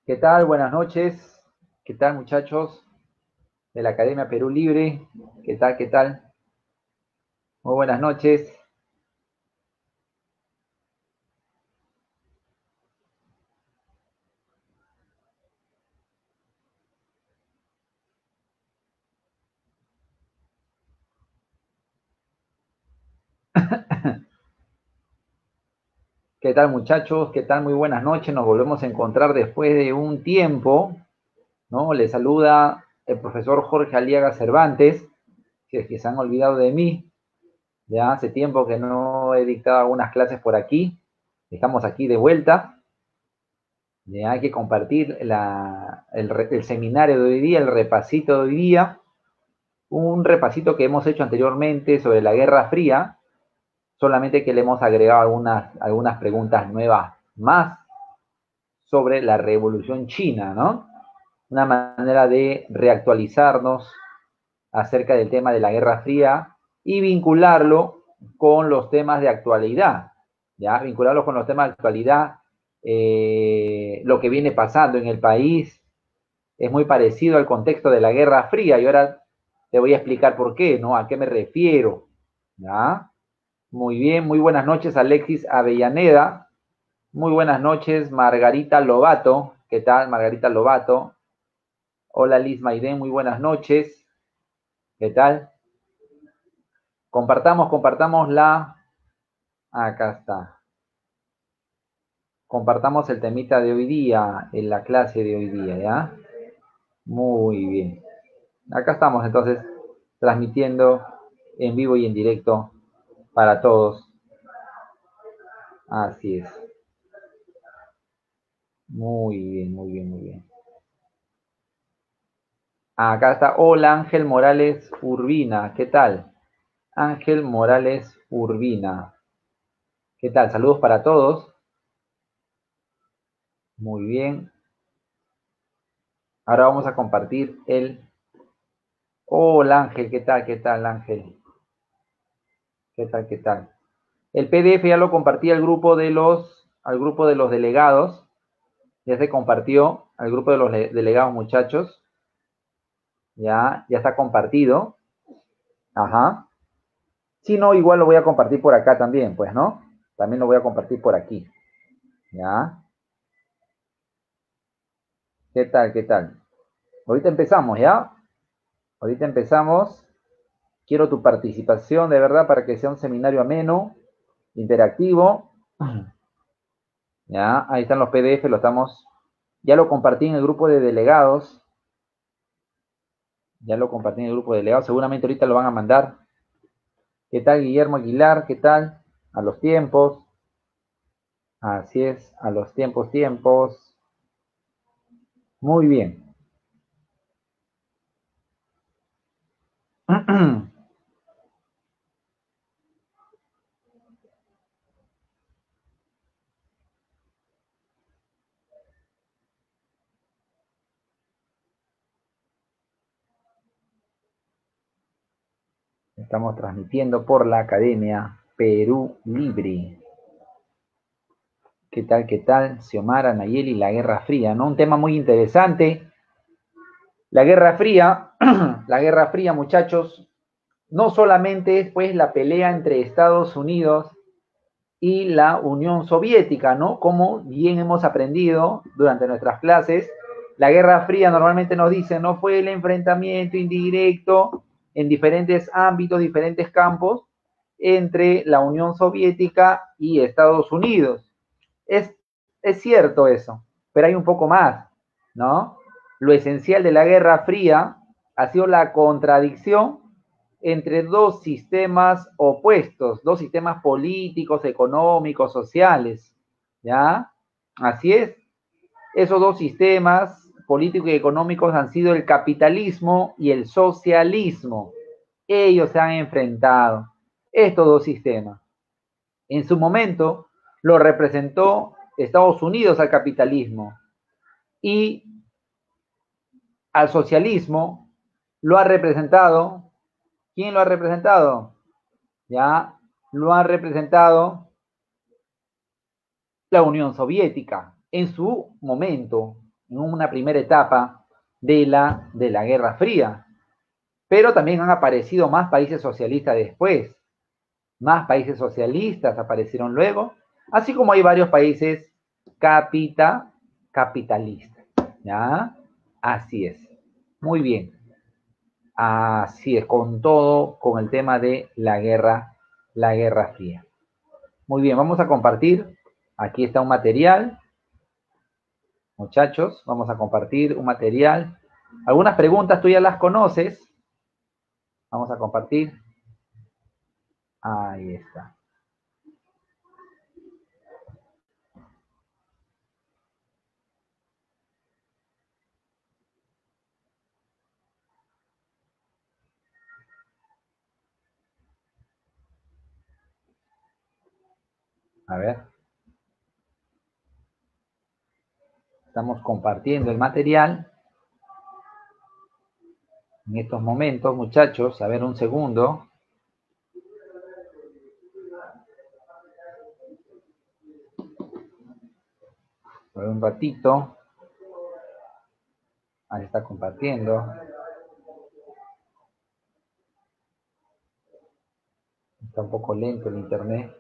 ¿Qué tal? Buenas noches. ¿Qué tal, muchachos de la Academia Perú Libre? ¿Qué tal? ¿Qué tal? Muy buenas noches. ¿Qué tal, muchachos? ¿Qué tal? Muy buenas noches. Nos volvemos a encontrar después de un tiempo, ¿no? Les saluda el profesor Jorge Aliaga Cervantes, si es que se han olvidado de mí. Ya hace tiempo que no he dictado algunas clases por aquí. Estamos aquí de vuelta. Ya hay que compartir el seminario de hoy día, el repasito de hoy día. Un repasito que hemos hecho anteriormente sobre la Guerra Fría, solamente que le hemos agregado algunas preguntas nuevas más sobre la Revolución China, ¿no? Una manera de reactualizarnos acerca del tema de la Guerra Fría y vincularlo con los temas de actualidad, ¿ya? Vincularlo con los temas de actualidad, lo que viene pasando en el país es muy parecido al contexto de la Guerra Fría y ahora te voy a explicar por qué, ¿no? ¿A qué me refiero? ¿Ya? Muy bien, muy buenas noches, Alexis Avellaneda. Muy buenas noches, Margarita Lobato. ¿Qué tal, Margarita Lobato? Hola, Liz Maiden, muy buenas noches. ¿Qué tal? Compartamos la... Acá está. Compartamos el temita de hoy día, en la clase de hoy día, ¿ya? Muy bien. Acá estamos entonces transmitiendo en vivo y en directo para todos. Así es. Muy bien, muy bien, muy bien. Acá está. Hola, Ángel Morales Urbina. ¿Qué tal? Ángel Morales Urbina. ¿Qué tal? Saludos para todos. Muy bien. Ahora vamos a compartir el... Hola, Ángel. ¿Qué tal? ¿Qué tal, Ángel? ¿Qué tal? ¿Qué tal? El PDF ya lo compartí al grupo de los delegados. Ya se compartió al grupo de los delegados, muchachos. Ya está compartido. Ajá. Si no, igual lo voy a compartir por acá también, pues, ¿no? También lo voy a compartir por aquí. ¿Ya? ¿Qué tal? ¿Qué tal? Ahorita empezamos, ¿ya? Ahorita empezamos. Quiero tu participación, de verdad, para que sea un seminario ameno, interactivo. ¿Ya? Ahí están los PDF, ya lo compartí en el grupo de delegados. Ya lo compartí en el grupo de delegados. Seguramente ahorita lo van a mandar. ¿Qué tal, Guillermo Aguilar? ¿Qué tal? A los tiempos. Así es, a los tiempos, tiempos. Muy bien. Estamos transmitiendo por la Academia Perú Libre. ¿Qué tal? ¿Qué tal? Xiomara, Nayeli, la Guerra Fría, ¿no? Un tema muy interesante. La Guerra Fría, la Guerra Fría, muchachos, no solamente es pues la pelea entre Estados Unidos y la Unión Soviética, ¿no? Como bien hemos aprendido durante nuestras clases, la Guerra Fría normalmente nos dice, no fue el enfrentamiento indirecto en diferentes ámbitos, diferentes campos, entre la Unión Soviética y Estados Unidos. Es, es cierto eso, pero hay un poco más, ¿no? Lo esencial de la Guerra Fría ha sido la contradicción entre dos sistemas opuestos, dos sistemas políticos, económicos, sociales, ¿ya? Así es. Esos dos sistemas políticos y económicos han sido el capitalismo y el socialismo. Ellos se han enfrentado, estos dos sistemas. En su momento lo representó Estados Unidos al capitalismo y al socialismo lo ha representado. ¿Quién lo ha representado? Ya lo ha representado la Unión Soviética en su momento. en una primera etapa de la Guerra Fría. Pero también han aparecido más países socialistas después. Más países socialistas aparecieron luego, así como hay varios países capitalistas. ¿Ya? Así es. Muy bien. Así es, con todo, con el tema de la Guerra Fría. Muy bien, vamos a compartir. Aquí está un material. Muchachos, vamos a compartir un material. Algunas preguntas tú ya las conoces. Vamos a compartir. Ahí está. A ver. Estamos compartiendo el material. En estos momentos, muchachos, a ver un segundo. A ver un ratito. Ahí está compartiendo. Está un poco lento el internet.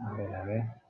A ver, a ver.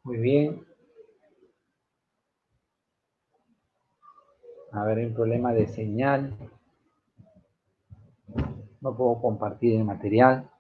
Muy bien. A ver, hay un problema de señal. No puedo compartir el material.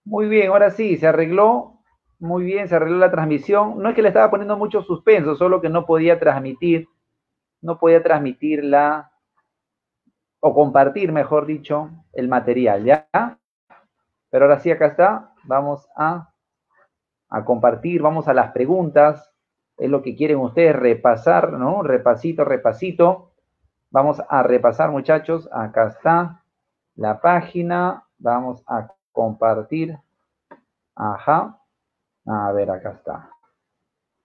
Muy bien, ahora sí, se arregló. Muy bien, se arregló la transmisión. No es que le estaba poniendo mucho suspenso, solo que no podía transmitir, no podía transmitirla o compartir, mejor dicho, el material, ¿ya? Pero ahora sí, acá está. Vamos a compartir, vamos a las preguntas. Es lo que quieren ustedes repasar, ¿no? Repasito, repasito. Vamos a repasar, muchachos. Acá está la página. Vamos a compartir. Ajá. A ver, acá está.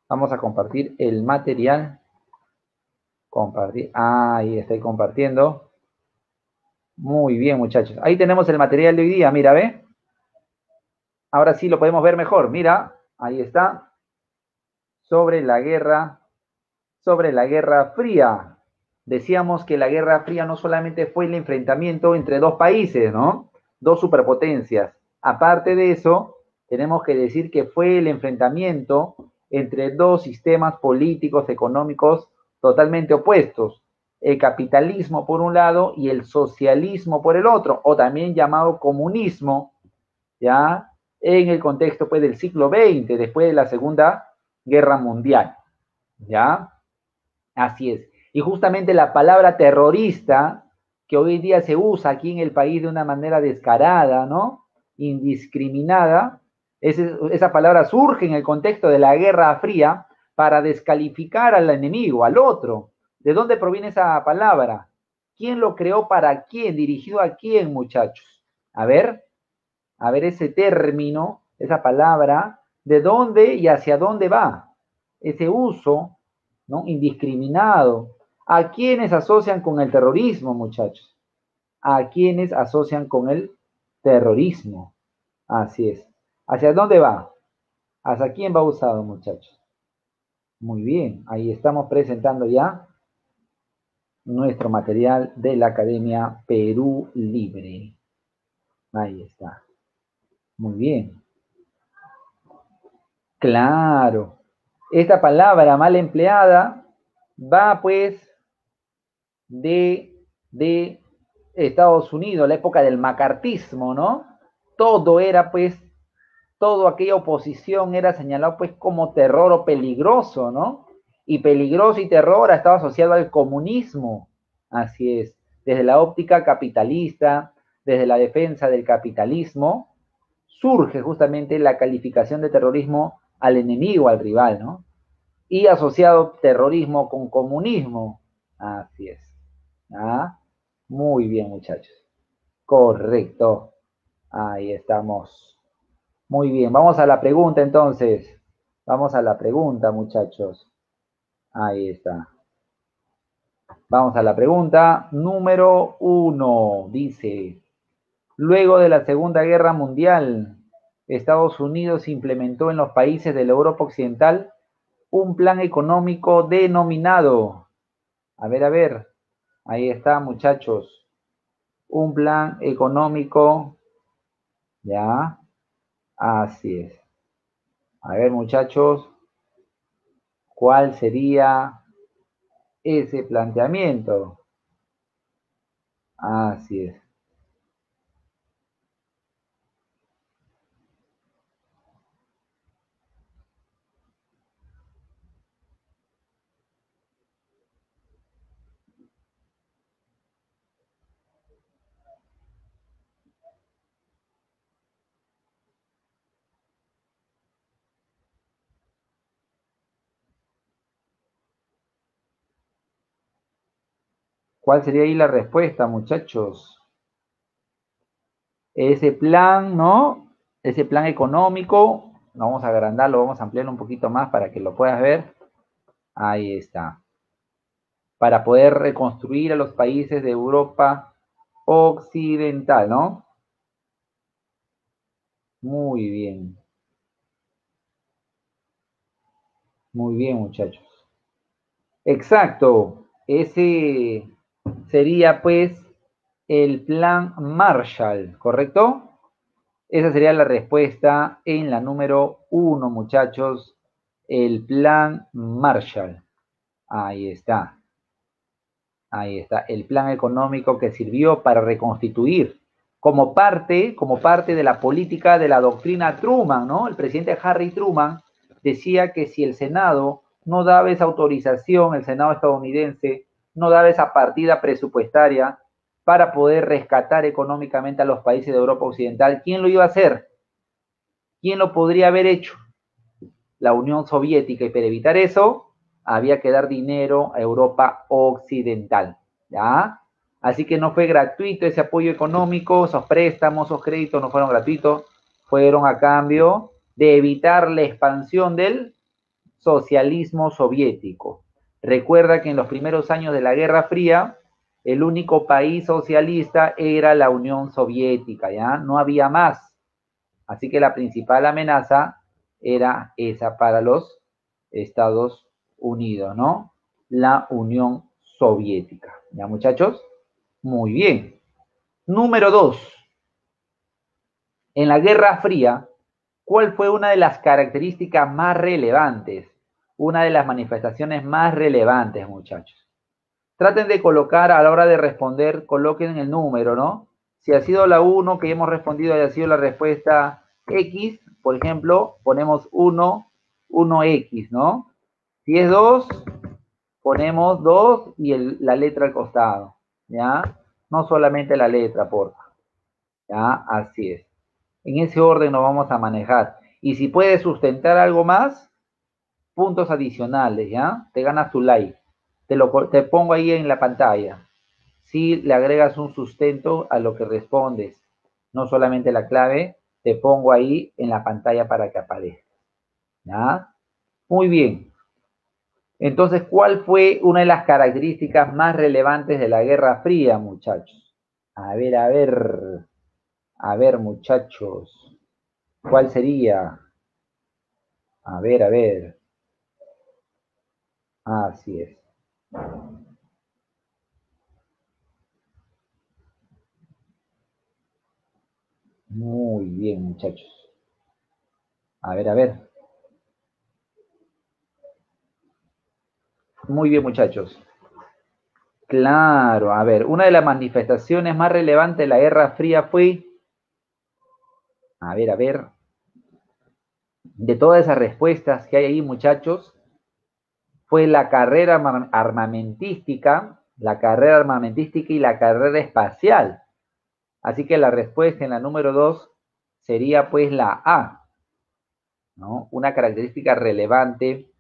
Vamos a compartir el material. Compartir. Ahí estoy compartiendo. Muy bien, muchachos. Ahí tenemos el material de hoy día. Mira, ¿ve? Ahora sí lo podemos ver mejor. Mira, ahí está. Sobre la Guerra Fría. Decíamos que la Guerra Fría no solamente fue el enfrentamiento entre dos países, ¿no? Dos superpotencias. Aparte de eso, tenemos que decir que fue el enfrentamiento entre dos sistemas políticos, económicos totalmente opuestos. El capitalismo por un lado y el socialismo por el otro, o también llamado comunismo, ¿ya? En el contexto pues, del siglo XX, después de la Segunda Guerra Mundial, ¿ya? Así es. Y justamente la palabra terrorista, que hoy día se usa aquí en el país de una manera descarada, ¿no? Indiscriminada, esa palabra surge en el contexto de la Guerra Fría para descalificar al enemigo, al otro. ¿De dónde proviene esa palabra? ¿Quién lo creó para quién? ¿Dirigido a quién, muchachos? A ver ese término, esa palabra, ¿de dónde y hacia dónde va? Ese uso, ¿no? Indiscriminado. ¿A quiénes asocian con el terrorismo, muchachos? ¿A quiénes asocian con el terrorismo? Así es. ¿Hacia dónde va? ¿Hacia quién va usado, muchachos? Muy bien, ahí estamos presentando ya nuestro material de la Academia Perú Libre. Ahí está. Muy bien. Claro. Esta palabra mal empleada va pues de Estados Unidos, la época del macartismo, ¿no? Todo era pues, todo aquella oposición era señalado pues como terror o peligroso, ¿no? Y peligroso y terror estaba asociado al comunismo, así es, desde la óptica capitalista, desde la defensa del capitalismo, surge justamente la calificación de terrorismo al enemigo, al rival, ¿no? Y asociado terrorismo con comunismo. Así es. ¿Ah? Muy bien, muchachos. Correcto. Ahí estamos. Muy bien. Vamos a la pregunta entonces. Vamos a la pregunta, muchachos. Ahí está. Vamos a la pregunta número 1. Dice, luego de la Segunda Guerra Mundial, Estados Unidos implementó en los países de la Europa Occidental un plan económico denominado, a ver, ahí está, muchachos, un plan económico, ya, así es. A ver, muchachos, ¿cuál sería ese planteamiento? Así es. ¿Cuál sería ahí la respuesta, muchachos? Ese plan, ¿no? Ese plan económico, vamos a agrandarlo, vamos a ampliarlo un poquito más para que lo puedas ver. Ahí está. Para poder reconstruir a los países de Europa Occidental, ¿no? Muy bien. Muy bien, muchachos. Exacto. Ese sería pues el plan Marshall, ¿correcto? Esa sería la respuesta en la número 1, muchachos. El plan Marshall. Ahí está. Ahí está. El plan económico que sirvió para reconstituir como parte de la política de la doctrina Truman, ¿no? El presidente Harry Truman decía que si el Senado no daba esa autorización, el Senado estadounidense no daba esa partida presupuestaria para poder rescatar económicamente a los países de Europa Occidental, ¿quién lo iba a hacer? ¿Quién lo podría haber hecho? La Unión Soviética. Y para evitar eso, había que dar dinero a Europa Occidental. ¿Ya? Así que no fue gratuito ese apoyo económico, esos préstamos, esos créditos no fueron gratuitos, fueron a cambio de evitar la expansión del socialismo soviético. Recuerda que en los primeros años de la Guerra Fría, el único país socialista era la Unión Soviética, ¿ya? No había más. Así que la principal amenaza era esa para los Estados Unidos, ¿no? La Unión Soviética. ¿Ya, muchachos? Muy bien. Número 2. En la Guerra Fría, ¿cuál fue una de las características más relevantes? Una de las manifestaciones más relevantes, muchachos. Traten de colocar a la hora de responder, coloquen el número, ¿no? Si ha sido la 1 que hemos respondido y ha sido la respuesta X, por ejemplo, ponemos 1, 1X, ¿no? Si es 2, ponemos 2 y la letra al costado, ¿ya? No solamente la letra, porfa. ¿Ya? Así es. En ese orden nos vamos a manejar. Y si puedes sustentar algo más, puntos adicionales, ¿ya? Te ganas tu like. Te pongo ahí en la pantalla. Si le agregas un sustento a lo que respondes, no solamente la clave, te pongo ahí en la pantalla para que aparezca. ¿Ya? Muy bien. Entonces, ¿cuál fue una de las características más relevantes de la Guerra Fría, muchachos? A ver, muchachos. ¿Cuál sería? A ver. Así es. Muy bien, muchachos. A ver. Muy bien, muchachos. Claro, a ver, una de las manifestaciones más relevantes de la Guerra Fría fue, a ver, de todas esas respuestas que hay ahí, muchachos, fue la carrera armamentística y la carrera espacial. Así que la respuesta en la número 2 sería pues la A, ¿no? Una característica relevante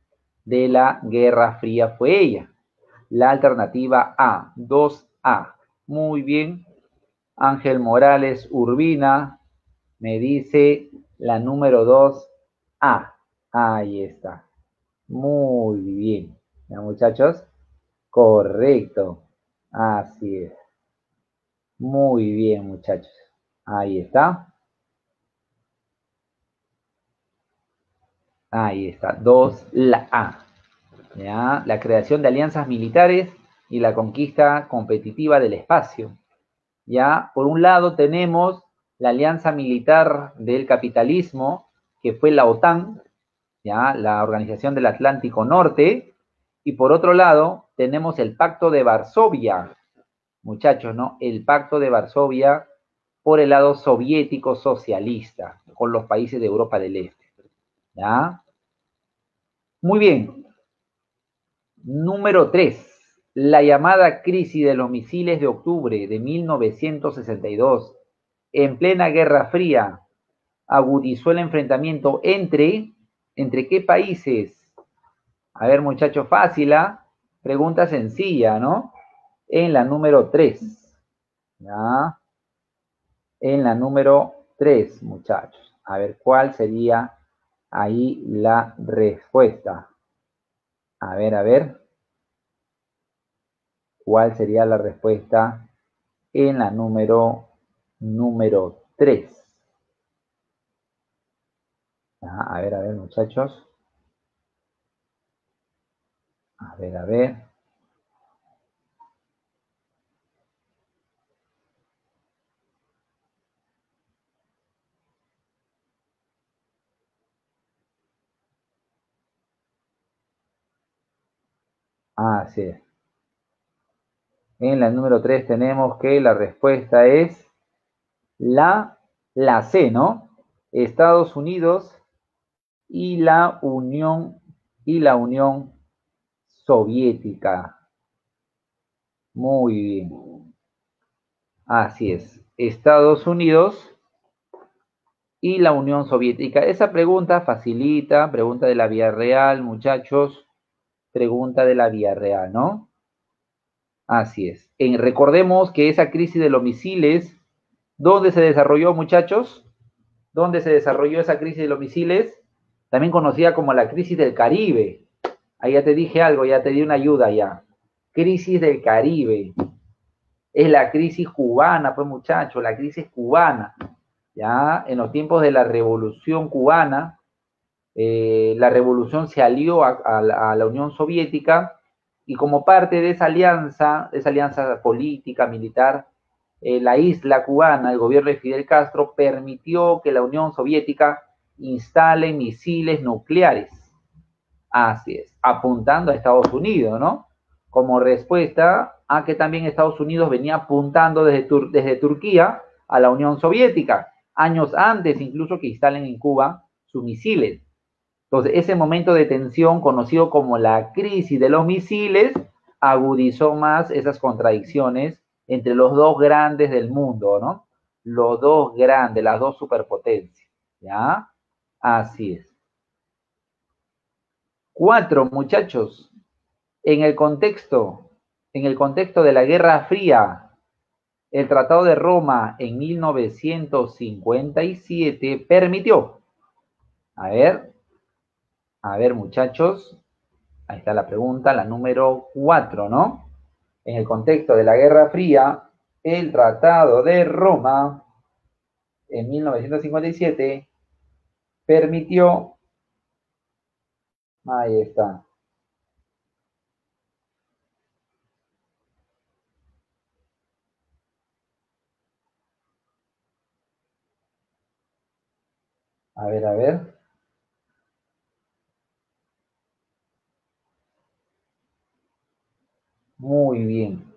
de la Guerra Fría fue ella. La alternativa A, 2A. Muy bien. Ángel Morales Urbina me dice la número 2A. Ahí está. Muy bien. ¿Ya, muchachos? Correcto. Así es. Muy bien, muchachos. Ahí está. Ahí está. 2, la A. ¿Ya? La creación de alianzas militares y la conquista competitiva del espacio. ¿Ya? Por un lado tenemos la alianza militar del capitalismo, que fue la OTAN, ¿ya? La Organización del Atlántico Norte, y por otro lado tenemos el Pacto de Varsovia, muchachos, ¿no? El Pacto de Varsovia por el lado soviético socialista, con los países de Europa del Este, ¿ya? Muy bien. Número 3. La llamada crisis de los misiles de octubre de 1962, en plena Guerra Fría, agudizó el enfrentamiento ¿entre qué países? A ver, muchacho, fácil, ¿ah? Pregunta sencilla, ¿no? en la número 3. ¿Ya? En la número 3, muchachos. A ver, ¿cuál sería ahí la respuesta? A ver. ¿Cuál sería la respuesta en la número 3? A ver, muchachos. A ver. Así es. En la número 3 tenemos que la respuesta es la C, ¿no? Estados Unidos y la Unión Soviética. Muy bien. Así es. Estados Unidos y la Unión Soviética. Esa pregunta facilita, pregunta de la vía real, muchachos, pregunta de la vía real, ¿no? Así es. Recordemos que esa crisis de los misiles, ¿dónde se desarrolló, muchachos? ¿Dónde se desarrolló esa crisis de los misiles? También conocida como la crisis del Caribe. Ahí ya te dije algo, ya te di una ayuda ya. Crisis del Caribe. Es la crisis cubana, pues muchachos, la crisis cubana. Ya en los tiempos de la Revolución Cubana, la revolución se alió a la Unión Soviética y como parte de esa alianza política, militar, la isla cubana, el gobierno de Fidel Castro, permitió que la Unión Soviética instale misiles nucleares. Así es, apuntando a Estados Unidos, ¿no? Como respuesta a que también Estados Unidos venía apuntando desde Turquía a la Unión Soviética, años antes incluso que instalen en Cuba sus misiles. Entonces, ese momento de tensión, conocido como la crisis de los misiles, agudizó más esas contradicciones entre los dos grandes del mundo, ¿no? Los dos grandes, las dos superpotencias, ¿ya? Así es. 4, muchachos, en el contexto de la Guerra Fría, el Tratado de Roma en 1957 permitió, a ver, muchachos, ahí está la pregunta, la número 4, ¿no? En el contexto de la Guerra Fría, el Tratado de Roma en 1957 permitió, ahí está, a ver, muy bien.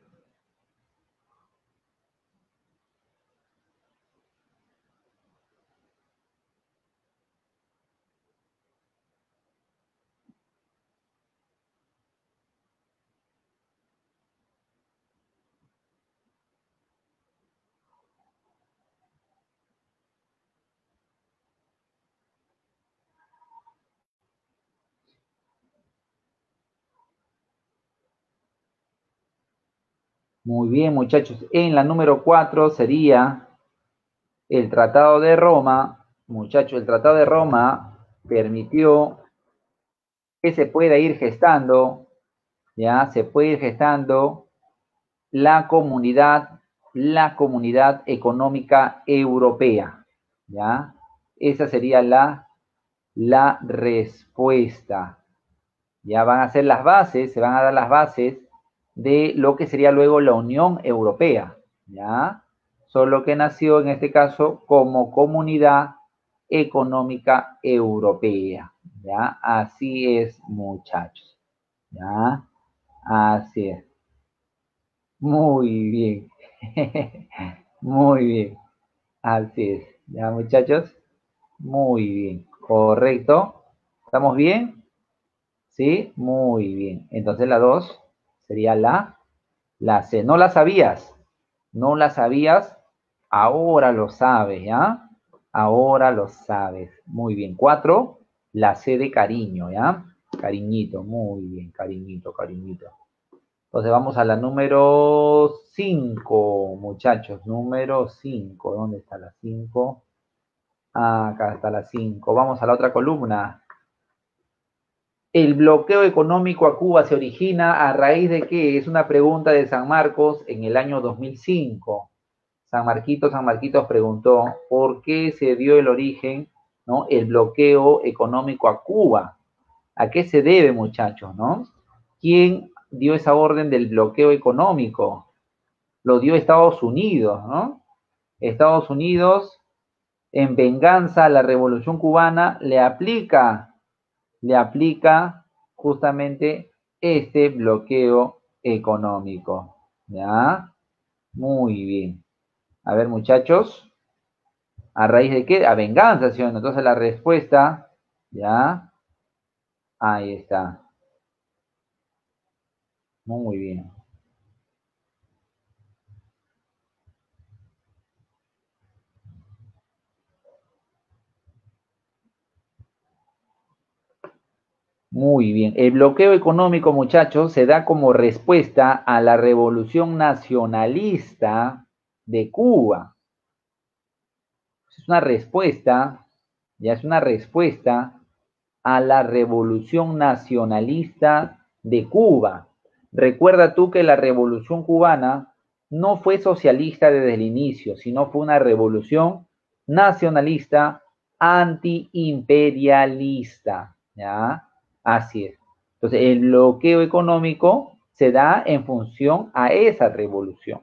Muy bien, muchachos. En la número 4 sería el Tratado de Roma. Muchachos, el Tratado de Roma permitió que se pueda ir gestando, ya, se puede ir gestando la comunidad económica europea, ya. Esa sería la respuesta. Ya van a ser las bases, se van a dar las bases de lo que sería luego la Unión Europea, ¿ya? Solo que nació en este caso como Comunidad Económica Europea, ¿ya? Así es, muchachos, ¿ya? Así es. Muy bien. Muy bien. Así es. ¿Ya, muchachos? Muy bien. Correcto. ¿Estamos bien? ¿Sí? Muy bien. Entonces la 2 sería la C. No la sabías. No la sabías. Ahora lo sabes, ¿ya? Ahora lo sabes. Muy bien. 4, la C de cariño, ¿ya? Cariñito. Muy bien. Cariñito. Entonces vamos a la número 5, muchachos. Número 5. ¿Dónde está la 5? Ah, acá está la 5. Vamos a la otra columna. ¿El bloqueo económico a Cuba se origina a raíz de qué? Es una pregunta de San Marcos en el año 2005. San Marquitos preguntó, ¿por qué se dio el origen, ¿no? El bloqueo económico a Cuba? ¿A qué se debe, muchachos, no? ¿Quién dio esa orden del bloqueo económico? Lo dio Estados Unidos, ¿no? Estados Unidos, en venganza a la Revolución Cubana, le aplica justamente este bloqueo económico. ¿Ya? Muy bien. A ver, muchachos, ¿a raíz de qué? A venganza, ¿sí o no? Entonces la respuesta, ¿ya? Ahí está. Muy bien. Muy bien. El bloqueo económico, muchachos, se da como respuesta a la revolución nacionalista de Cuba. Es una respuesta, ya es una respuesta a la revolución nacionalista de Cuba. Recuerda tú que la revolución cubana no fue socialista desde el inicio, sino fue una revolución nacionalista antiimperialista, ¿ya? Así es. Entonces, el bloqueo económico se da en función a esa revolución,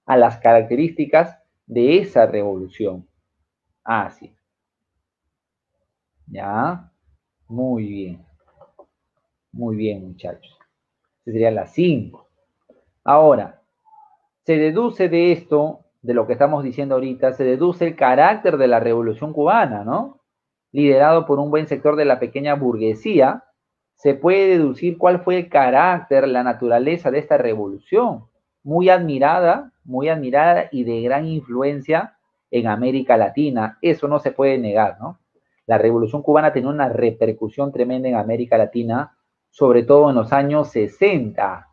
a las características de esa revolución. Así, ¿ya? Muy bien, muchachos. Esa sería la 5. Ahora, se deduce de esto, de lo que estamos diciendo ahorita, se deduce el carácter de la revolución cubana, ¿no? Liderado por un buen sector de la pequeña burguesía, se puede deducir cuál fue el carácter, la naturaleza de esta revolución, muy admirada y de gran influencia en América Latina. Eso no se puede negar, ¿no? La revolución cubana tenía una repercusión tremenda en América Latina, sobre todo en los años 60,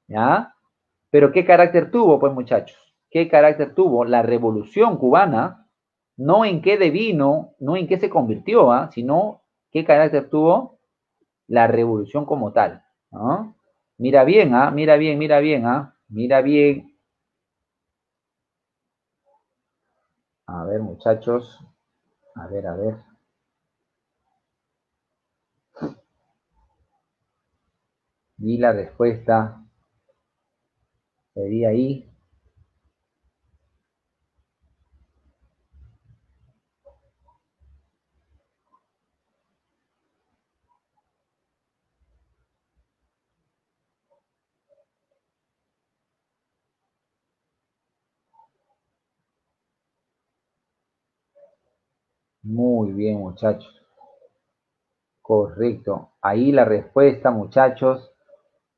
¿ya? Pero ¿qué carácter tuvo, pues, muchachos? ¿Qué carácter tuvo la revolución cubana? No en qué devino, no en qué se convirtió, ¿ah? Sino qué carácter tuvo la revolución como tal, ¿no? Mira bien, ¿ah? Mira bien, mira bien, ¿ah? Mira bien. A ver, muchachos. A ver, a ver. Y la respuesta sería ahí. Muy bien, muchachos. Correcto. Ahí la respuesta, muchachos.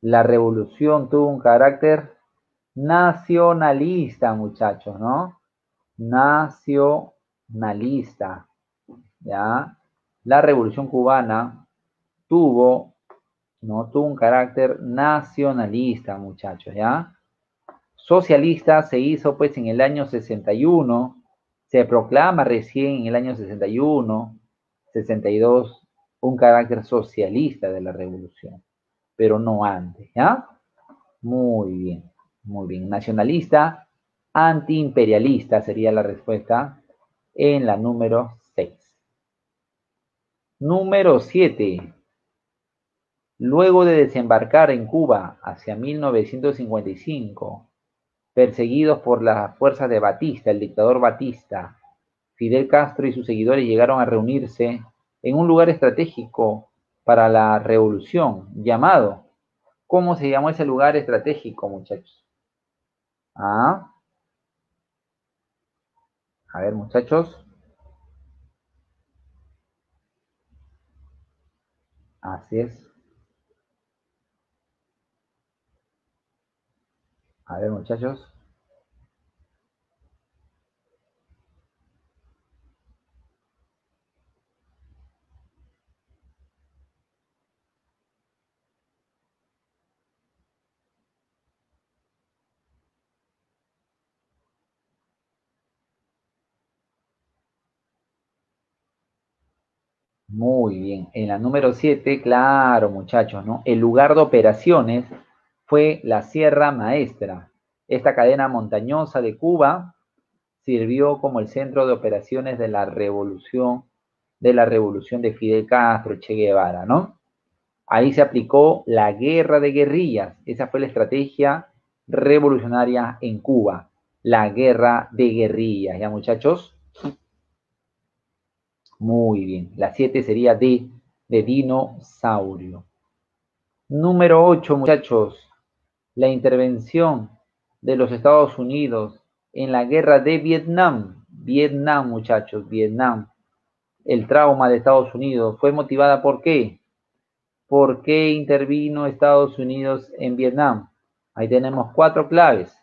La revolución tuvo un carácter nacionalista, muchachos, ¿no? Nacionalista, ¿ya? La revolución cubana tuvo, ¿no? Tuvo un carácter nacionalista, muchachos, ¿ya? Socialista se hizo pues en el año 61, se proclama recién en el año 61, 62, un carácter socialista de la revolución, pero no antes, ¿ya? Muy bien, muy bien. Nacionalista, antiimperialista sería la respuesta en la número 6. Número 7. Luego de desembarcar en Cuba hacia 1955, perseguidos por las fuerzas de Batista, el dictador Batista, Fidel Castro y sus seguidores llegaron a reunirse en un lugar estratégico para la revolución llamado. ¿Cómo se llamó ese lugar estratégico, muchachos? Ah, a ver, muchachos. Así es. A ver, muchachos. Muy bien. En la número 7, claro, muchachos, ¿no? El lugar de operaciones fue la Sierra Maestra. Esta cadena montañosa de Cuba sirvió como el centro de operaciones de la revolución de Fidel Castro, Che Guevara, ¿no? Ahí se aplicó la guerra de guerrillas. Esa fue la estrategia revolucionaria en Cuba. La guerra de guerrillas, ¿ya, muchachos? Muy bien. La 7 sería de dinosaurio. Número 8, muchachos. La intervención de los Estados Unidos en la guerra de Vietnam. Vietnam, muchachos, Vietnam. El trauma de Estados Unidos fue motivada por qué? ¿Por qué intervino Estados Unidos en Vietnam? Ahí tenemos cuatro claves.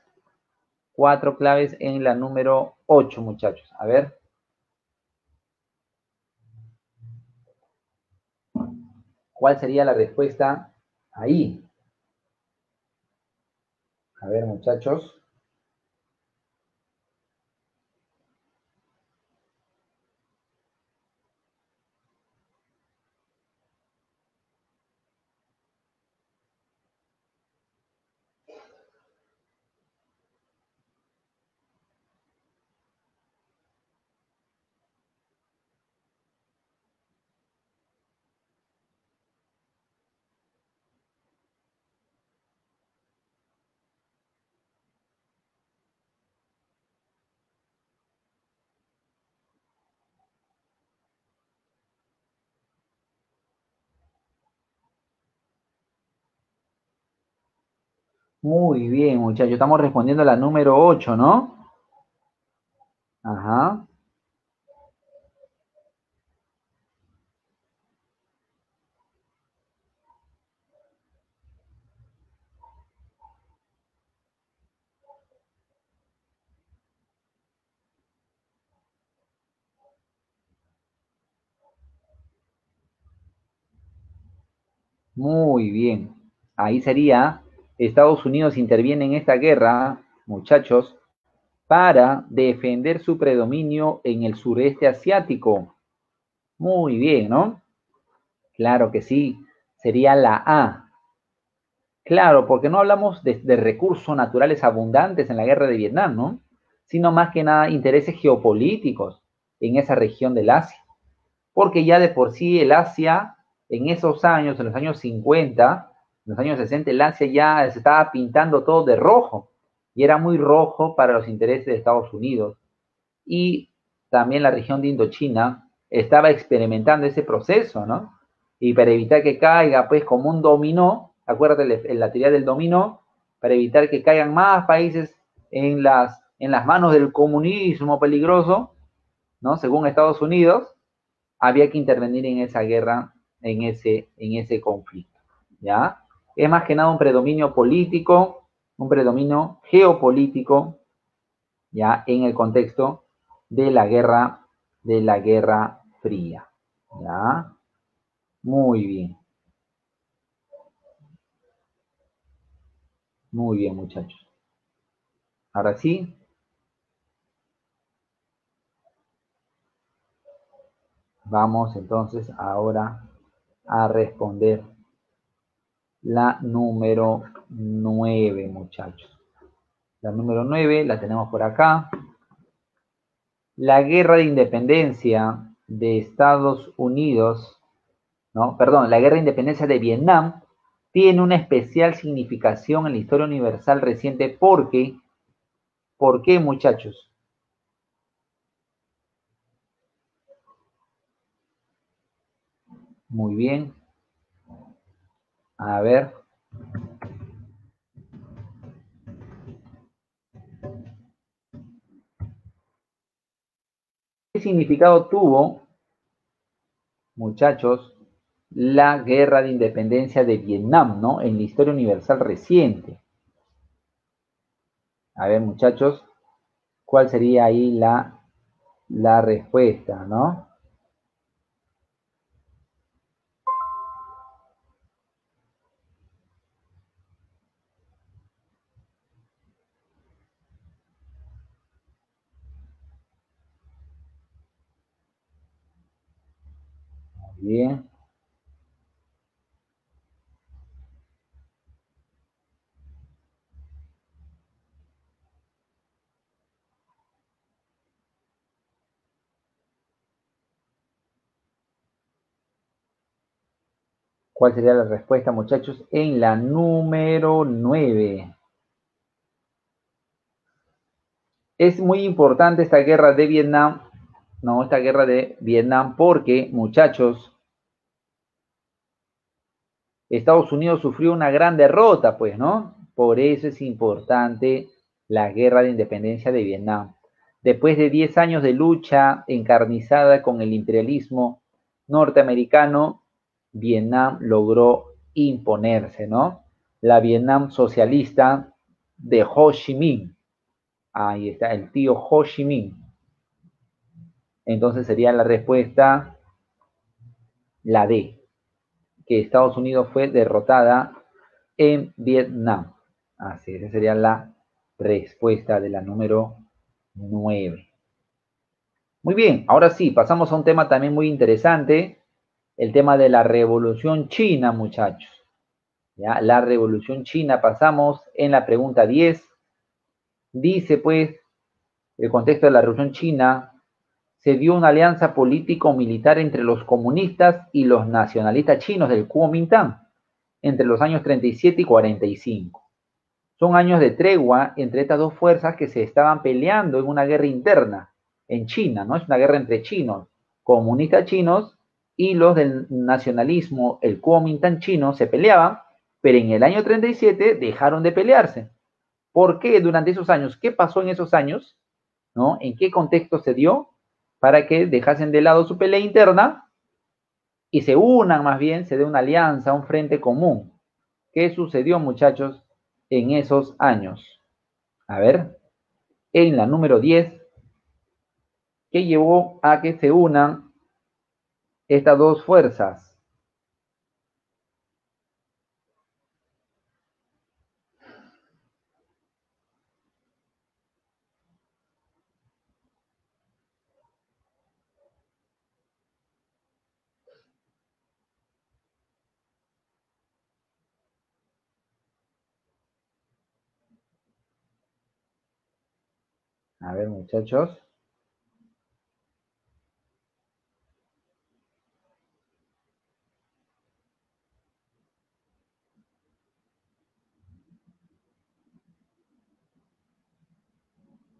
Cuatro claves en la número 8, muchachos. A ver, ¿cuál sería la respuesta ahí? A ver, muchachos. Muy bien, muchachos. Estamos respondiendo a la número 8, ¿no? Ajá. Muy bien. Ahí sería, Estados Unidos interviene en esta guerra, muchachos, para defender su predominio en el sureste asiático. Muy bien, ¿no? Claro que sí. Sería la A. Claro, porque no hablamos de recursos naturales abundantes en la guerra de Vietnam, ¿no? Sino más que nada intereses geopolíticos en esa región del Asia. Porque ya de por sí el Asia, en esos años, en los años 50, en los años 60, el Asia ya se estaba pintando todo de rojo. Y era muy rojo para los intereses de Estados Unidos. Y también la región de Indochina estaba experimentando ese proceso, ¿no? Y para evitar que caiga, pues, como un dominó, acuérdate la teoría del dominó, para evitar que caigan más países en las manos del comunismo peligroso, ¿no? Según Estados Unidos, había que intervenir en esa guerra, en ese conflicto, ¿ya? Es más que nada un predominio político, un predominio geopolítico, ¿ya? En el contexto de la Guerra Fría, ¿ya? Muy bien, muy bien, muchachos. Ahora sí, vamos entonces ahora a responder la número 9, muchachos. La número 9 la tenemos por acá. La guerra de independencia de Estados Unidos, ¿no? Perdón, la guerra de independencia de Vietnam tiene una especial significación en la historia universal reciente porque, ¿por qué, muchachos? Muy bien, a ver, ¿qué significado tuvo, muchachos, la guerra de independencia de Vietnam, ¿no? En la historia universal reciente. A ver, muchachos, ¿cuál sería ahí la respuesta, ¿no? Bien. ¿Cuál sería la respuesta, muchachos? En la número 9. Es muy importante esta guerra de Vietnam, no, esta guerra de Vietnam, porque, muchachos, Estados Unidos sufrió una gran derrota, pues, ¿no? Por eso es importante la guerra de independencia de Vietnam. Después de 10 años de lucha encarnizada con el imperialismo norteamericano, Vietnam logró imponerse, ¿no? La Vietnam socialista de Ho Chi Minh. Ahí está, el tío Ho Chi Minh. Entonces sería la respuesta la D, que Estados Unidos fue derrotada en Vietnam. Así, esa sería la respuesta de la número 9. Muy bien, ahora sí, pasamos a un tema también muy interesante, el tema de la Revolución China, muchachos. ¿Ya? La Revolución China, pasamos en la pregunta 10. Dice pues, el contexto de la Revolución China, se dio una alianza político-militar entre los comunistas y los nacionalistas chinos del Kuomintang entre los años 37 y 45. Son años de tregua entre estas dos fuerzas que se estaban peleando en una guerra interna en China, ¿no? Es una guerra entre chinos, comunistas chinos y los del nacionalismo, el Kuomintang chino, se peleaban, pero en el año 37 dejaron de pelearse. ¿Por qué durante esos años? ¿Qué pasó en esos años? ¿No? ¿En qué contexto se dio? Para que dejasen de lado su pelea interna y se unan más bien, se dé una alianza, un frente común. ¿Qué sucedió, muchachos, en esos años? A ver, en la número 10, ¿qué llevó a que se unan estas dos fuerzas? A ver, muchachos.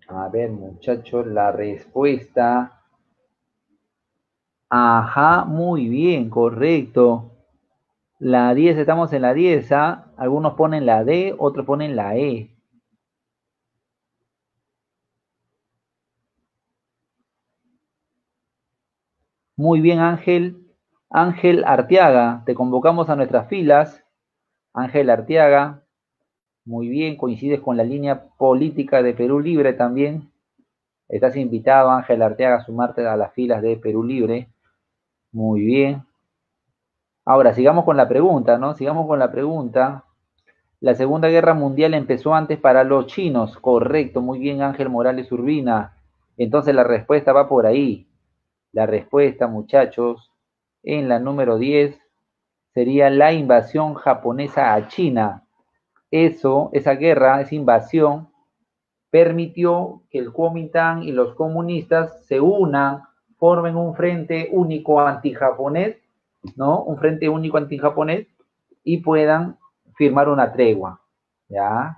A ver, muchachos, la respuesta. Ajá, muy bien, correcto. La 10, estamos en la 10, ¿ah? Algunos ponen la D, otros ponen la E. Muy bien, Ángel. Ángel Arteaga, te convocamos a nuestras filas. Ángel Arteaga, muy bien, coincides con la línea política de Perú Libre también. Estás invitado, Ángel Arteaga, a sumarte a las filas de Perú Libre. Muy bien. Ahora, sigamos con la pregunta, ¿no? Sigamos con la pregunta. La Segunda Guerra Mundial empezó antes para los chinos. Correcto, muy bien, Ángel Morales Urbina. Entonces la respuesta va por ahí. La respuesta, muchachos, en la número 10 sería la invasión japonesa a China. Esa guerra, esa invasión, permitió que el Kuomintang y los comunistas se unan, formen un frente único antijaponés, ¿no? Un frente único antijaponés y puedan firmar una tregua, ¿ya?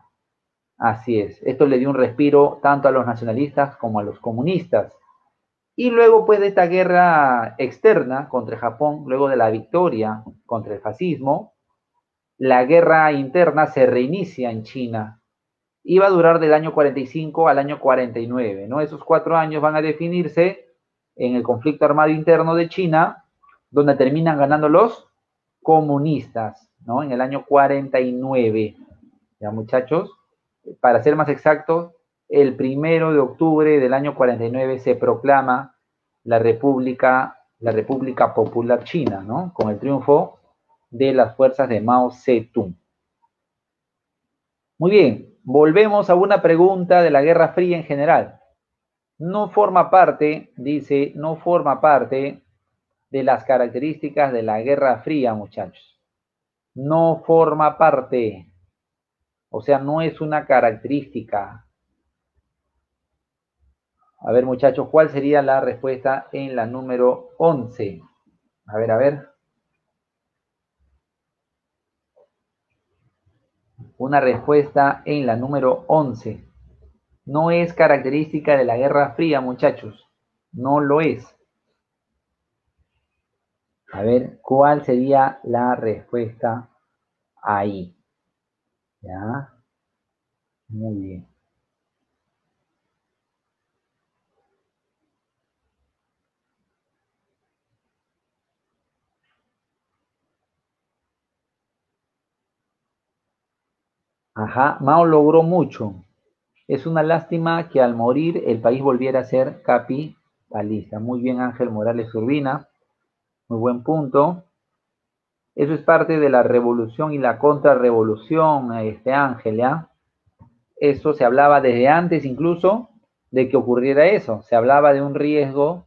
Así es. Esto le dio un respiro tanto a los nacionalistas como a los comunistas. Y luego, pues, de esta guerra externa contra Japón, luego de la victoria contra el fascismo, la guerra interna se reinicia en China. Iba a durar del año 45 al año 49, ¿no? Esos 4 años van a definirse en el conflicto armado interno de China, donde terminan ganando los comunistas, ¿no? En el año 49, ¿ya, muchachos? Para ser más exactos, el 1 de octubre del año 49 se proclama la República Popular China, ¿no? Con el triunfo de las fuerzas de Mao Zedong. Muy bien, volvemos a una pregunta de la Guerra Fría en general. No forma parte, dice, no forma parte de las características de la Guerra Fría, muchachos. No forma parte, o sea, no es una característica. A ver, muchachos, ¿cuál sería la respuesta en la número 11? A ver, a ver. Una respuesta en la número 11. No es característica de la Guerra Fría, muchachos. No lo es. A ver, ¿cuál sería la respuesta ahí? ¿Ya? Muy bien. Ajá, Mao logró mucho. Es una lástima que al morir el país volviera a ser capitalista. Muy bien, Ángel Morales Urbina. Muy buen punto. Eso es parte de la revolución y la contrarrevolución, Ángel, ¿ya? Eso se hablaba desde antes incluso de que ocurriera eso. Se hablaba de un riesgo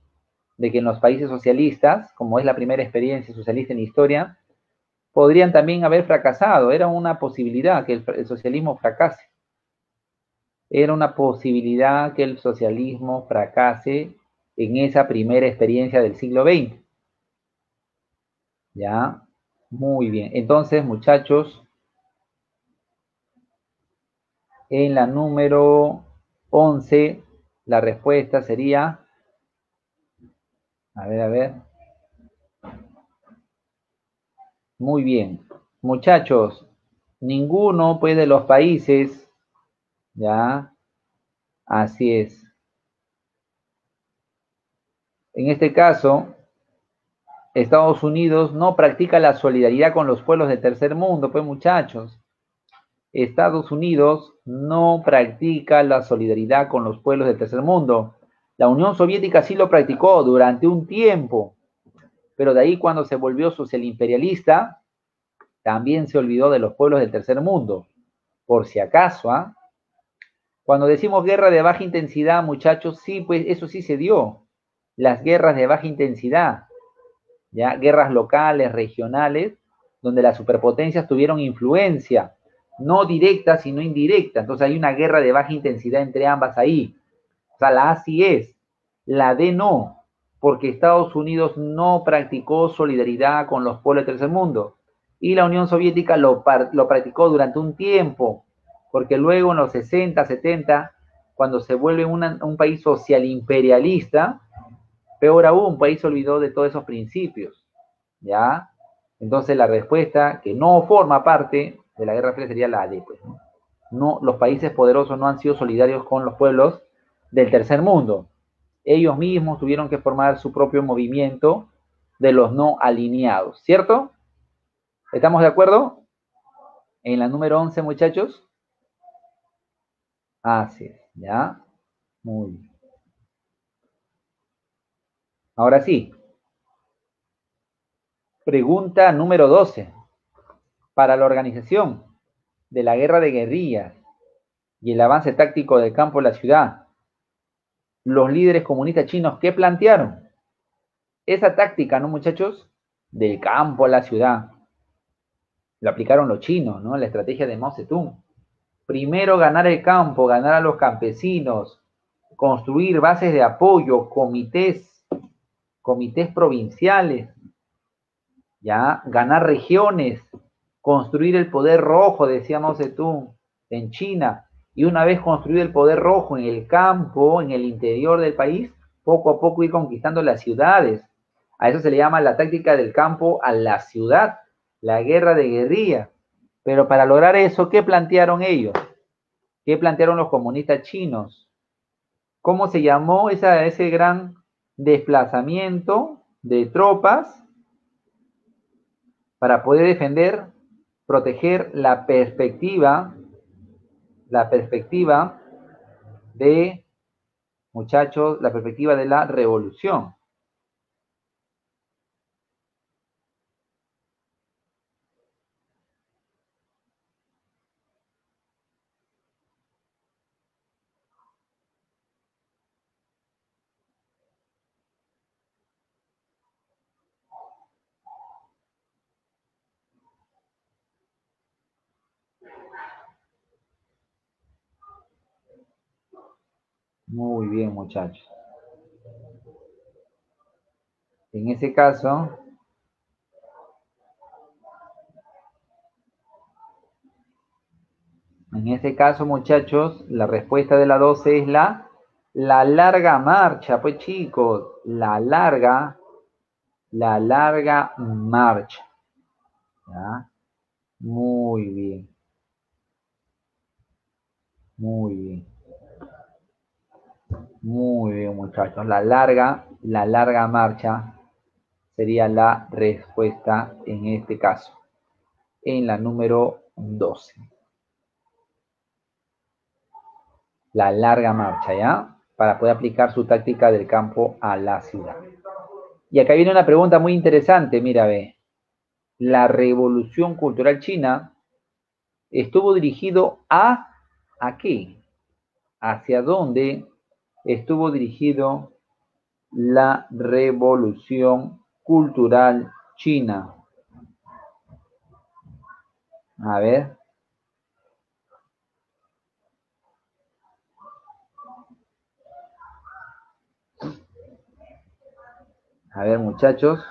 de que en los países socialistas, como es la primera experiencia socialista en la historia, podrían también haber fracasado. Era una posibilidad que el socialismo fracase. Era una posibilidad que el socialismo fracase en esa primera experiencia del siglo XX. ¿Ya? Muy bien. Entonces, muchachos, en la número 11, la respuesta sería, a ver, muy bien. Muchachos, ninguno pues de los países, ¿ya? Así es. En este caso, Estados Unidos no practica la solidaridad con los pueblos del tercer mundo, pues muchachos. Estados Unidos no practica la solidaridad con los pueblos del tercer mundo. La Unión Soviética sí lo practicó durante un tiempo, pero de ahí cuando se volvió social imperialista, también se olvidó de los pueblos del tercer mundo. Por si acaso, ¿ah? Cuando decimos guerra de baja intensidad, muchachos, sí, pues eso sí se dio. Las guerras de baja intensidad, ¿ya? Guerras locales, regionales, donde las superpotencias tuvieron influencia, no directa, sino indirecta. Entonces hay una guerra de baja intensidad entre ambas ahí. O sea, la A sí es, la D no, porque Estados Unidos no practicó solidaridad con los pueblos del tercer mundo. Y la Unión Soviética lo practicó durante un tiempo, porque luego en los 60, 70, cuando se vuelve un país social imperialista, peor aún, un país se olvidó de todos esos principios. ¿Ya? Entonces la respuesta que no forma parte de la Guerra Fría sería la D, pues, ¿no? No, los países poderosos no han sido solidarios con los pueblos del tercer mundo. Ellos mismos tuvieron que formar su propio movimiento de los no alineados, ¿cierto? ¿Estamos de acuerdo? En la número 11, muchachos. Así es, ¿ya? Muy bien. Ahora sí, pregunta número 12. Para la organización de la guerra de guerrillas y el avance táctico del campo a la ciudad, los líderes comunistas chinos, ¿qué plantearon? Esa táctica, ¿no, muchachos? Del campo a la ciudad. Lo aplicaron los chinos, ¿no? La estrategia de Mao Zedong. Primero ganar el campo, ganar a los campesinos, construir bases de apoyo, comités provinciales, ya, ganar regiones, construir el poder rojo, decía Mao Zedong, en China, y una vez construido el poder rojo en el campo, en el interior del país, poco a poco ir conquistando las ciudades. A eso se le llama la táctica del campo a la ciudad, la guerra de guerrilla. Pero para lograr eso, ¿qué plantearon ellos? ¿Qué plantearon los comunistas chinos? ¿Cómo se llamó ese gran desplazamiento de tropas para poder defender, proteger la perspectiva de, muchachos, la perspectiva de la revolución? Muy bien, muchachos. En ese caso, muchachos, la respuesta de la 12 es la larga marcha, pues chicos, la larga marcha. ¿Ya? Muy bien, muy bien, muy bien, muchachos. La larga marcha sería la respuesta en este caso, en la número 12. La larga marcha, ¿ya? Para poder aplicar su táctica del campo a la ciudad. Y acá viene una pregunta muy interesante, mira, ve. La revolución cultural china estuvo dirigido ¿a qué? ¿Hacia dónde estuvo dirigido la revolución cultural china? A ver, muchachos.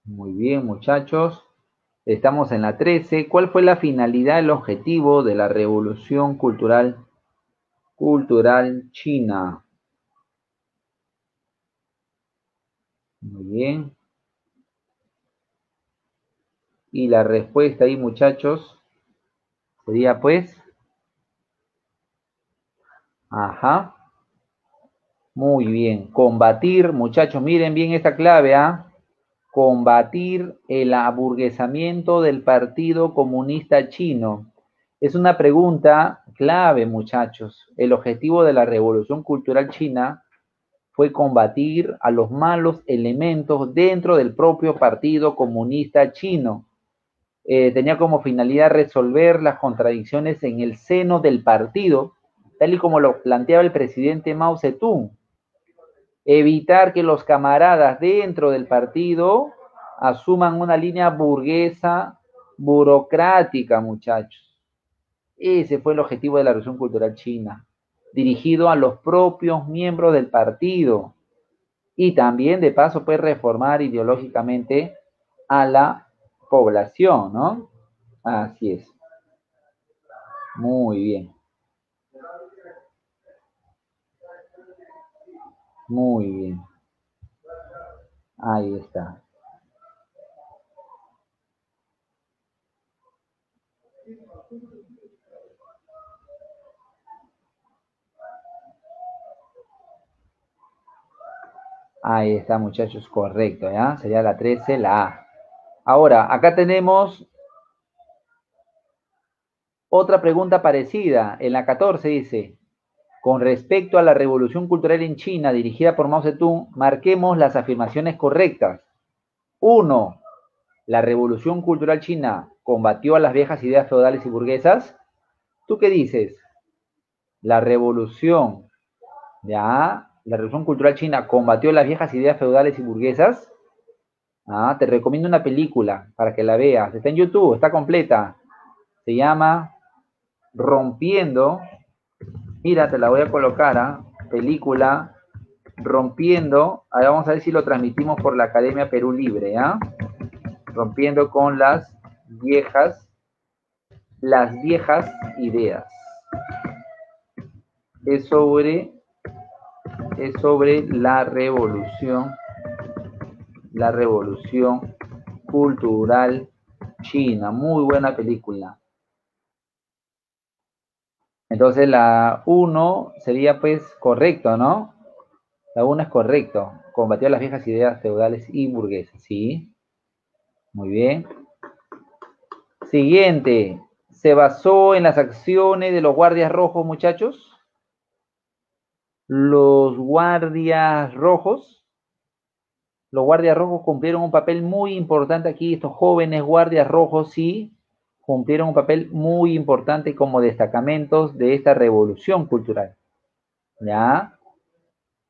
Muy bien, muchachos. Estamos en la 13. ¿Cuál fue la finalidad, el objetivo de la revolución cultural china? Muy bien. Y la respuesta ahí, muchachos, sería pues, ajá, muy bien. Combatir, muchachos, miren bien esta clave, ¿ah? Combatir el aburguesamiento del Partido Comunista Chino. Es una pregunta clave, muchachos. El objetivo de la Revolución Cultural China fue combatir a los malos elementos dentro del propio Partido Comunista Chino. Tenía como finalidad resolver las contradicciones en el seno del partido, tal y como lo planteaba el presidente Mao Zedong. Evitar que los camaradas dentro del partido asuman una línea burguesa, burocrática, muchachos. Ese fue el objetivo de la Revolución Cultural China, dirigido a los propios miembros del partido y también de paso pues reformar ideológicamente a la población, ¿no? Así es. Muy bien, muy bien. Ahí está. Ahí está, muchachos, correcto, ¿ya? Sería la 13, la A. Ahora, acá tenemos otra pregunta parecida. En la 14 dice, con respecto a la revolución cultural en China dirigida por Mao Zedong, marquemos las afirmaciones correctas. 1. La revolución cultural china combatió a las viejas ideas feudales y burguesas. ¿Tú qué dices? La revolución, ya, la revolución cultural china combatió las viejas ideas feudales y burguesas. Te recomiendo una película para que la veas. Está en YouTube, está completa. Se llama Rompiendo. Mira, te la voy a colocar, película Rompiendo. Ahora vamos a ver si lo transmitimos por la Academia Perú Libre, Rompiendo con las viejas ideas. Es sobre la revolución cultural china. Muy buena película. Entonces la uno sería pues correcto, ¿no? La 1 es correcto. Combatió las viejas ideas feudales y burguesas, ¿sí? Muy bien. Siguiente. ¿Se basó en las acciones de los guardias rojos, muchachos? Los guardias rojos cumplieron un papel muy importante aquí. Estos jóvenes guardias rojos sí cumplieron un papel muy importante como destacamentos de esta revolución cultural. ¿Ya?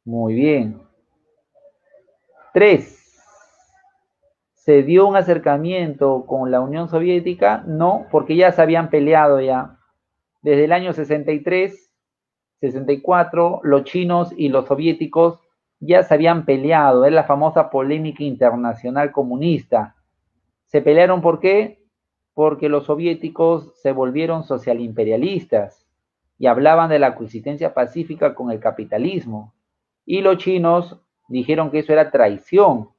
Muy bien. 3. ¿Se dio un acercamiento con la Unión Soviética? No, porque ya se habían peleado ya. Desde el año 63, 64, los chinos y los soviéticos ya se habían peleado. Es la famosa polémica internacional comunista. ¿Se pelearon por qué? Porque los soviéticos se volvieron socialimperialistas y hablaban de la coexistencia pacífica con el capitalismo. Y los chinos dijeron que eso era traición,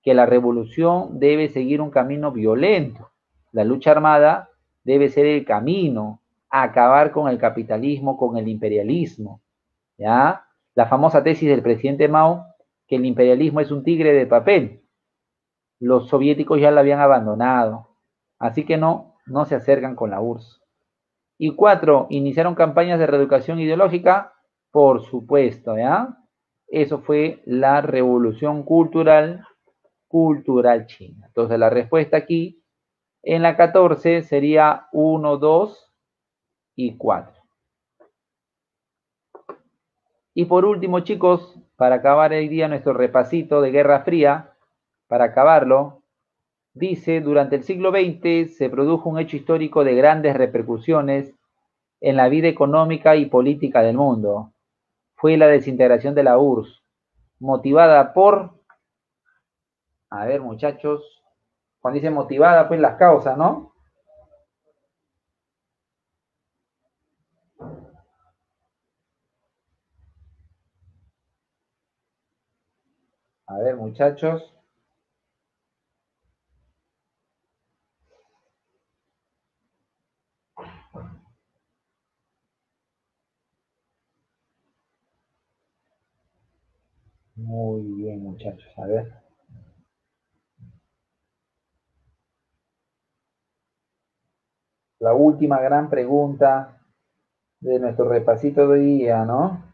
que la revolución debe seguir un camino violento. La lucha armada debe ser el camino a acabar con el capitalismo, con el imperialismo. ¿Ya? La famosa tesis del presidente Mao, que el imperialismo es un tigre de papel. Los soviéticos ya la habían abandonado, así que no se acercan con la URSS. Y 4, iniciaron campañas de reeducación ideológica, por supuesto, ¿ya? Eso fue la revolución cultural china. Entonces la respuesta aquí en la 14 sería 1, 2 y 4. Y por último, chicos, para acabar el día nuestro repasito de Guerra Fría, para acabarlo, dice, durante el siglo XX se produjo un hecho histórico de grandes repercusiones en la vida económica y política del mundo. Fue la desintegración de la URSS, motivada por, a ver muchachos, cuando dice motivada, pues las causas, ¿no? A ver muchachos. Muy bien muchachos, a ver. La última gran pregunta de nuestro repasito de día, ¿no?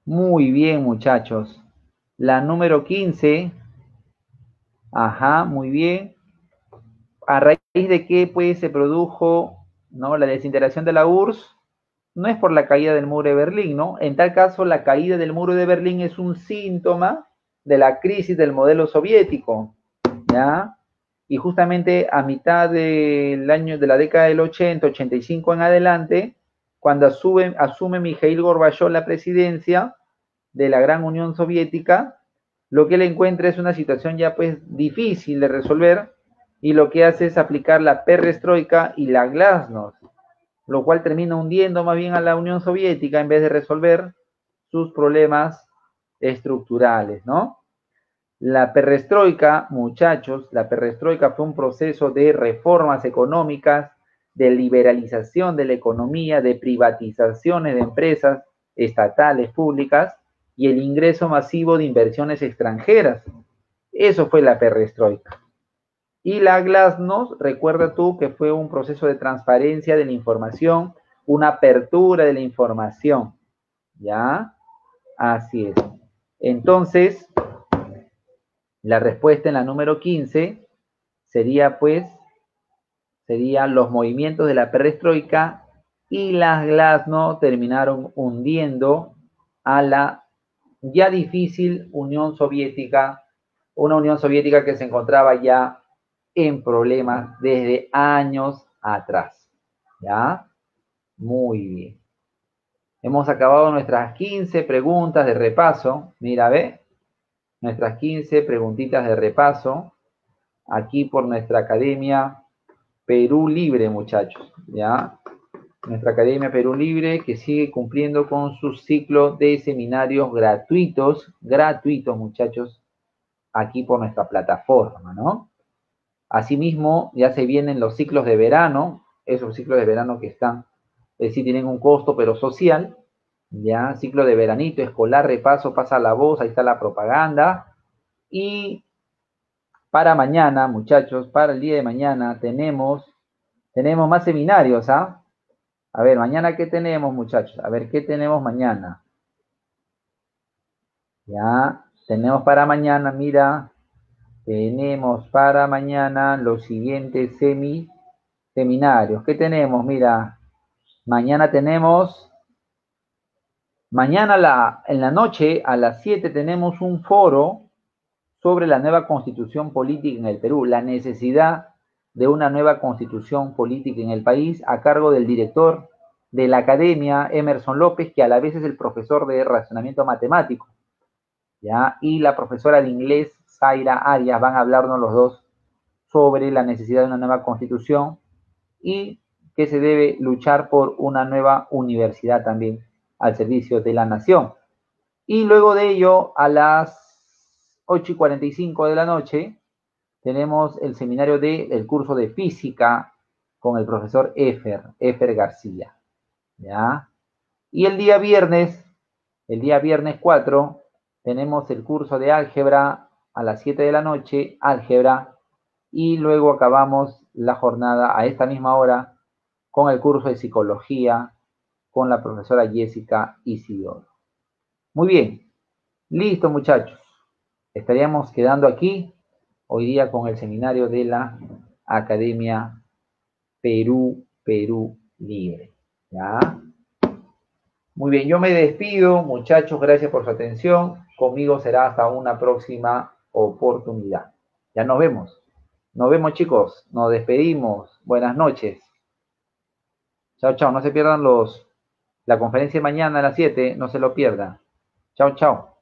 Muy bien, muchachos. La número 15. Ajá, muy bien. ¿A raíz de qué, pues, se produjo, ¿no?, la desintegración de la URSS? No es por la caída del muro de Berlín, ¿no? En tal caso, la caída del muro de Berlín es un síntoma de la crisis del modelo soviético, ¿ya? Y justamente a mitad del año de la década del 80, 85 en adelante, cuando asume Mikhail Gorbachev la presidencia de la gran Unión Soviética, lo que él encuentra es una situación ya pues difícil de resolver y lo que hace es aplicar la perestroika y la glasnost, lo cual termina hundiendo más bien a la Unión Soviética en vez de resolver sus problemas estructurales, ¿no? La perestroika, muchachos, la perestroika fue un proceso de reformas económicas, de liberalización de la economía, de privatizaciones de empresas estatales, públicas, y el ingreso masivo de inversiones extranjeras. Eso fue la perestroika. Y la glasnost, recuerda tú que fue un proceso de transparencia de la información, una apertura de la información. ¿Ya? Así es. Entonces, la respuesta en la número 15 sería, pues, serían los movimientos de la perestroika y las glasnost terminaron hundiendo a la ya difícil Unión Soviética, una Unión Soviética que se encontraba ya en problemas desde años atrás. ¿Ya? Muy bien. Hemos acabado nuestras 15 preguntas de repaso. Mira, ve, nuestras 15 preguntitas de repaso aquí por nuestra academia Perú Libre, muchachos. ¿Ya? Nuestra Academia Perú Libre, que sigue cumpliendo con su ciclo de seminarios gratuitos, muchachos, aquí por nuestra plataforma, ¿no? Asimismo, ya se vienen los ciclos de verano, esos ciclos de verano que están, es decir, tienen un costo, pero social, ya, ciclo de veranito, escolar, repaso, pasa la voz, ahí está la propaganda. Y para mañana, muchachos, para el día de mañana tenemos más seminarios, ¿ah? A ver, mañana, ¿qué tenemos, muchachos? A ver, ¿qué tenemos mañana? Ya, tenemos para mañana, mira, tenemos para mañana los siguientes seminarios. ¿Qué tenemos? Mira, mañana tenemos, en la noche a las 7 tenemos un foro sobre la nueva constitución política en el Perú, la necesidad de una nueva constitución política en el país, a cargo del director de la academia, Emerson López, que a la vez es el profesor de razonamiento matemático, ¿ya? Y la profesora de inglés, Zaira Arias, van a hablarnos los dos sobre la necesidad de una nueva constitución y que se debe luchar por una nueva universidad también al servicio de la nación. Y luego de ello, a las 8:45 de la noche, tenemos el seminario del curso de física con el profesor Efer García. ¿Ya? Y el día viernes 4, tenemos el curso de álgebra a las 7 de la noche, álgebra, y luego acabamos la jornada a esta misma hora con el curso de psicología con la profesora Jessica Isidoro. Muy bien, listo muchachos. Estaríamos quedando aquí hoy día con el seminario de la Academia Perú Libre. ¿Ya? Muy bien, yo me despido, muchachos, gracias por su atención. Conmigo será hasta una próxima oportunidad. Ya nos vemos. Nos vemos, chicos. Nos despedimos. Buenas noches. Chao, chao. No se pierdan la conferencia de mañana a las 7. No se lo pierdan. Chao, chao.